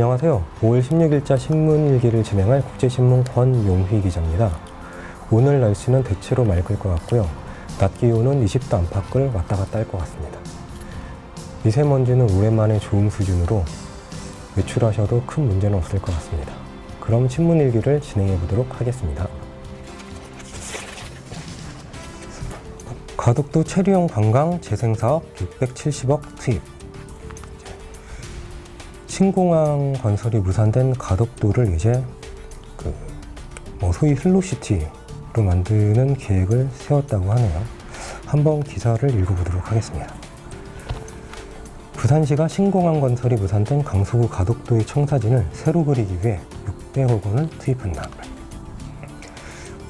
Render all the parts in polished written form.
안녕하세요. 5월 16일자 신문일기를 진행할 국제신문 권용휘 기자입니다. 오늘 날씨는 대체로 맑을 것 같고요. 낮 기온은 20도 안팎을 왔다 갔다 할 것 같습니다. 미세먼지는 오랜만에 좋음 수준으로 외출하셔도 큰 문제는 없을 것 같습니다. 그럼 신문일기를 진행해 보도록 하겠습니다. 가덕도 체류용 관광 재생사업 670억 투입. 신공항 건설이 무산된 가덕도를 이제 소위 슬로시티로 만드는 계획을 세웠다고 하네요. 한번 기사를 읽어보도록 하겠습니다. 부산시가 신공항 건설이 무산된 강서구 가덕도의 청사진을 새로 그리기 위해 600억 원을 투입한다.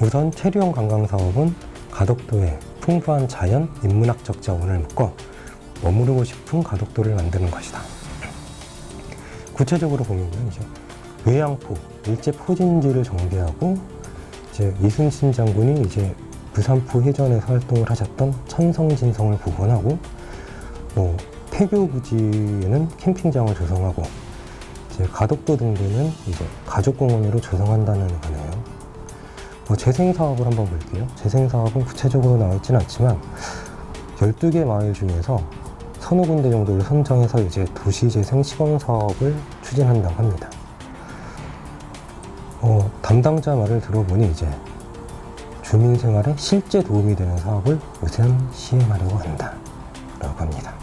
우선 체류용 관광사업은 가덕도에 풍부한 자연, 인문학적 자원을 묶어 머무르고 싶은 가덕도를 만드는 것이다. 구체적으로 보면 이제 외양포, 일제 포진지를 정비하고 이제 이순신 장군이 이제 부산포 해전에서 활동을 하셨던 천성진성을 복원하고 폐교 부지에는 캠핑장을 조성하고 이제 가덕도 등대는 이제 가족공원으로 조성한다는 거네요. 재생사업을 한번 볼게요. 재생사업은 구체적으로 나와 있지는 않지만 12개 마을 중에서 서너 군데 정도를 선정해서 이제 도시재생 시범사업을 추진한다고 합니다. 담당자 말을 들어보니 이제 주민 생활에 실제 도움이 되는 사업을 우선 시행하려고 한다 라고 합니다.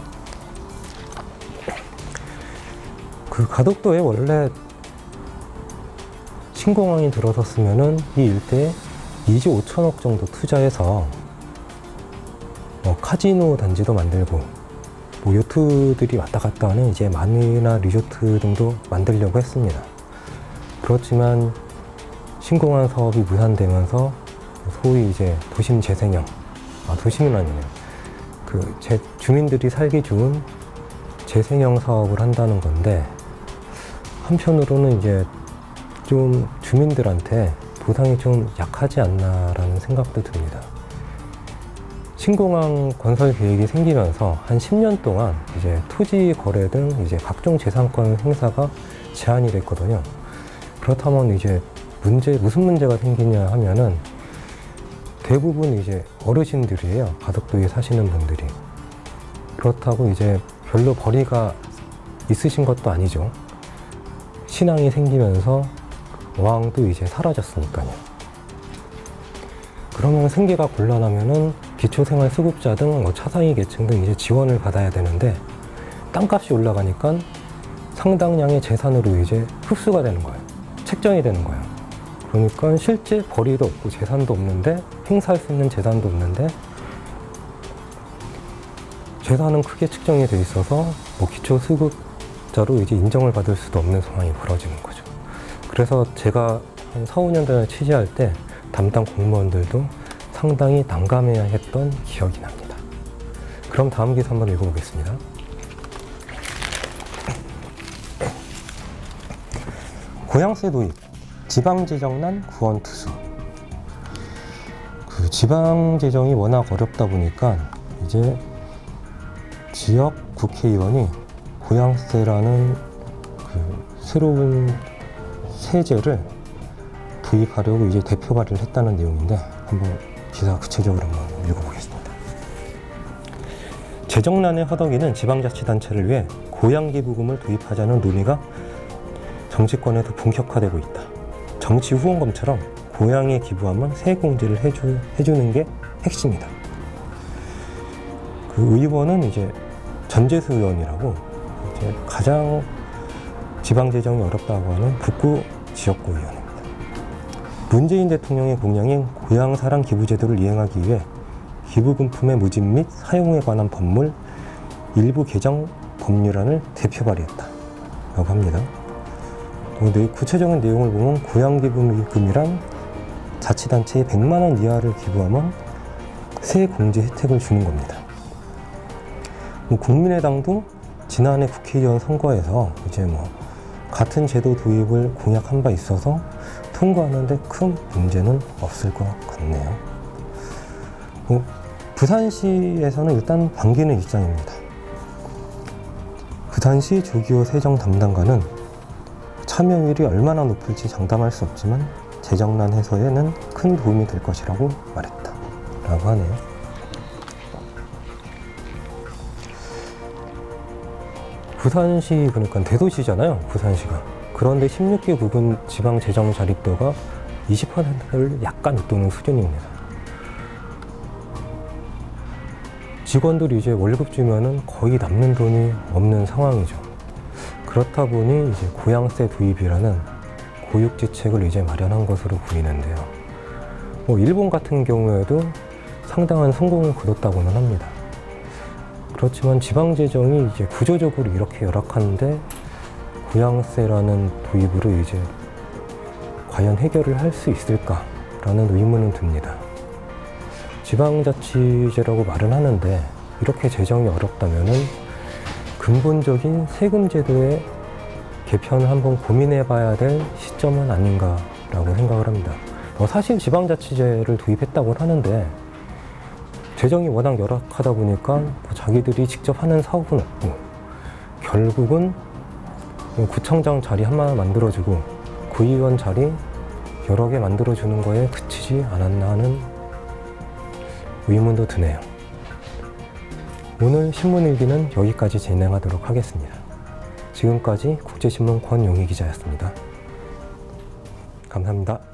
그 가덕도에 원래 신공항이 들어섰으면은 이 일대에 2조 5천억 정도 투자해서 카지노 단지도 만들고 요트들이 왔다 갔다 하는 이제 마니나 리조트 등도 만들려고 했습니다. 그렇지만 신공항 사업이 무산되면서 소위 이제 도심 재생형, 도심은 아니네요. 주민들이 살기 좋은 재생형 사업을 한다는 건데, 한편으로는 이제 좀 주민들한테 보상이 좀 약하지 않나라는 생각도 듭니다. 신공항 건설 계획이 생기면서 한 10년 동안 이제 토지 거래 등 이제 각종 재산권 행사가 제한이 됐거든요. 그렇다면 이제 무슨 문제가 생기냐 하면은 대부분 이제 어르신들이에요. 가덕도에 사시는 분들이. 그렇다고 이제 별로 벌이가 있으신 것도 아니죠. 신앙이 생기면서 어항도 이제 사라졌으니까요. 그러면 생계가 곤란하면은 기초생활수급자 등 차상위 계층 등 이제 지원을 받아야 되는데, 땅값이 올라가니까 상당량의 재산으로 이제 흡수가 되는 거예요. 책정이 되는 거예요. 그러니까 실제 벌이도 없고 재산도 없는데, 행사할 수 있는 재산도 없는데, 재산은 크게 측정이 돼 있어서 기초수급자로 이제 인정을 받을 수도 없는 상황이 벌어지는 거죠. 그래서 제가 한 4, 5년 전에 취재할 때 담당 공무원들도 상당히 난감해야 했던 기억이 납니다. 그럼 다음 기사 한번 읽어보겠습니다. 고향세 도입, 지방재정난 구원투수. 지방재정이 워낙 어렵다 보니까 이제 지역 국회의원이 고향세라는 새로운 세제를 도입하려고 이제 대표 발의를 했다는 내용인데, 한번 기사 구체적으로 한번 읽어보겠습니다. 재정난에 허덕이는 지방자치단체를 위해 고향기부금을 도입하자는 논의가 정치권에서 본격화되고 있다. 정치 후원금처럼 고향에 기부하면 세액공제를 해주는 게 핵심이다. 의원은 이제 전재수 의원이라고 이제 가장 지방재정이 어렵다고 하는 북구 지역구 의원입니다. 문재인 대통령의 공약인 고향사랑 기부제도를 이행하기 위해 기부금품의 모집 및 사용에 관한 법률 일부 개정 법률안을 대표 발의했다고 합니다. 구체적인 내용을 보면 고향기부금이란 자치단체에 100만 원 이하를 기부하면 세액공제 혜택을 주는 겁니다. 국민의당도 지난해 국회의원 선거에서 이제 같은 제도 도입을 공약한 바 있어서 통과하는데 큰 문제는 없을 것 같네요. 부산시에서는 일단 반기는 입장입니다. 부산시 조기호 세정 담당관은 참여율이 얼마나 높을지 장담할 수 없지만 재정난 해소에는 큰 도움이 될 것이라고 말했다 라고 하네요. 부산시 그러니까 대도시잖아요, 부산시가. 그런데 16개 구군 지방 재정 자립도가 20%를 약간 웃도는 수준입니다. 직원들이 이제 월급 주면은 거의 남는 돈이 없는 상황이죠. 그렇다 보니 이제 고양세 도입이라는 고육지책을 이제 마련한 것으로 보이는데요. 일본 같은 경우에도 상당한 성공을 거뒀다고는 합니다. 그렇지만 지방 재정이 이제 구조적으로 이렇게 열악한데 고양세라는 도입으로 이제 과연 해결을 할 수 있을까라는 의문은 듭니다. 지방자치제라고 말은 하는데 이렇게 재정이 어렵다면은 근본적인 세금 제도의 개편을 한번 고민해 봐야 될 시점은 아닌가라고 생각을 합니다. 사실 지방자치제를 도입했다고 하는데 재정이 워낙 열악하다 보니까 자기들이 직접 하는 사업은 없고 결국은 구청장 자리 하나 만들어주고 구의원 자리 여러 개 만들어주는 거에 그치지 않았나 하는 의문도 드네요. 오늘 신문일기는 여기까지 진행하도록 하겠습니다. 지금까지 국제신문 권용희 기자였습니다. 감사합니다.